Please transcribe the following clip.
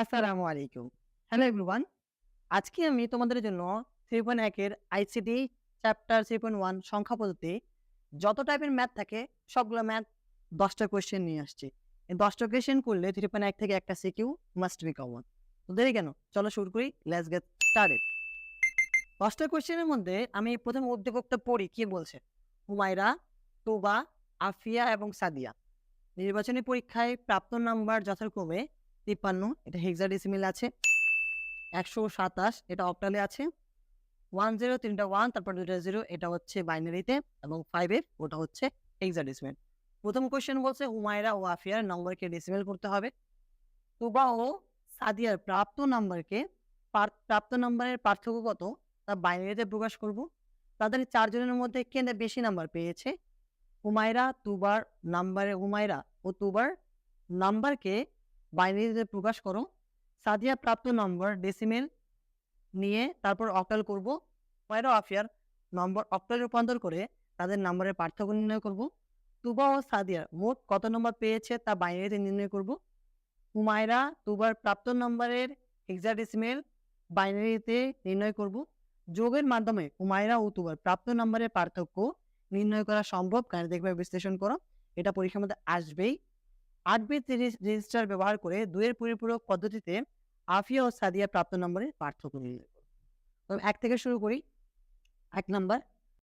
আসসালামু আলাইকুম। Hello everyone. আজকে আমি তোমাদের জন্য 3.1 এর আইসিটি চ্যাপ্টার 3.1 সংখ্যা পদ্ধতি যত টাইপের ম্যাথ থাকে সবগুলো ম্যাথ ১০ টা কোয়েশ্চেন নিয়ে আসছি। এই ১০ টা কোয়েশ্চেন করলে 3.1 থেকে একটা সিকিউ মাস্ট বি কমন। তো দেরি কেন? চলো শুরু করি। Let's get started. ১০ টা কোয়েশ্চেনের মধ্যে আমি ১ম উদ্দীপকটা পড়ি কি বলছে? হুমায়রা, তুবা, আফিয়া এবং সাদিয়া নির্বাচনী পরীক্ষায় প্রাপ্ত নাম্বার যথাক্রমে ৫৩ এটা হেক্সাডেসিমেল আছে, ১২৭ এটা অক্টালে আছে, 10 তিনটা 1 তারপর ২টা 0 এটা হচ্ছে বাইনারিতে এবং 5F ওটা হচ্ছে হেক্সাডেসিমেল। ১ম কোয়েশ্চেন বলছে হুমায়রা ও আফিয়ার নম্বরকে ডেসিমেল করতে হবে। তুবা ও সাদিয়ার প্রাপ্ত নাম্বারের পার্থক্য কত তা বাইনারিতে প্রকাশ করব। তাদের ৪ জনের মধ্যে কে বেশি নাম্বার পেয়েছে? হুমায়রা ও তুবার নাম্বারকে বাইনারিতে প্রকাশ করো। সাদিয়া প্রাপ্ত নম্বর ডেসিমেল নিয়ে তারপর অক্টাল করব। হুমায়রা ও আফিয়ার নম্বর অক্টালে রূপান্তর করে তাদের নম্বরের পার্থক্য নির্ণয় করব। তুবা ও সাদিয়ার মোট কত নম্বর পেয়েছে তা বাইনারিতে নির্ণয় করব। হুমায়রা তুবার প্রাপ্ত নম্বরের হেক্সাডেসিমেল বাইনারিতে নির্ণয় করব। যোগের মাধ্যমে হুমায়রা ও তুবার প্রাপ্ত নম্বরের পার্থক্য নির্ণয় করা সম্ভব। গাণিতিকভাবে বিশ্লেষণ করো। এটা পরীক্ষার মধ্যে আসবেই। ৮ বিট রেজিস্টার ব্যবহার করে ২ এর পরিপূরক পদ্ধতিতে আফিয়া ও সাদিয়া প্রাপ্ত নম্বরের পার্থক্য নির্ণয় করো। তো ১ থেকে শুরু করি। ১ নাম্বার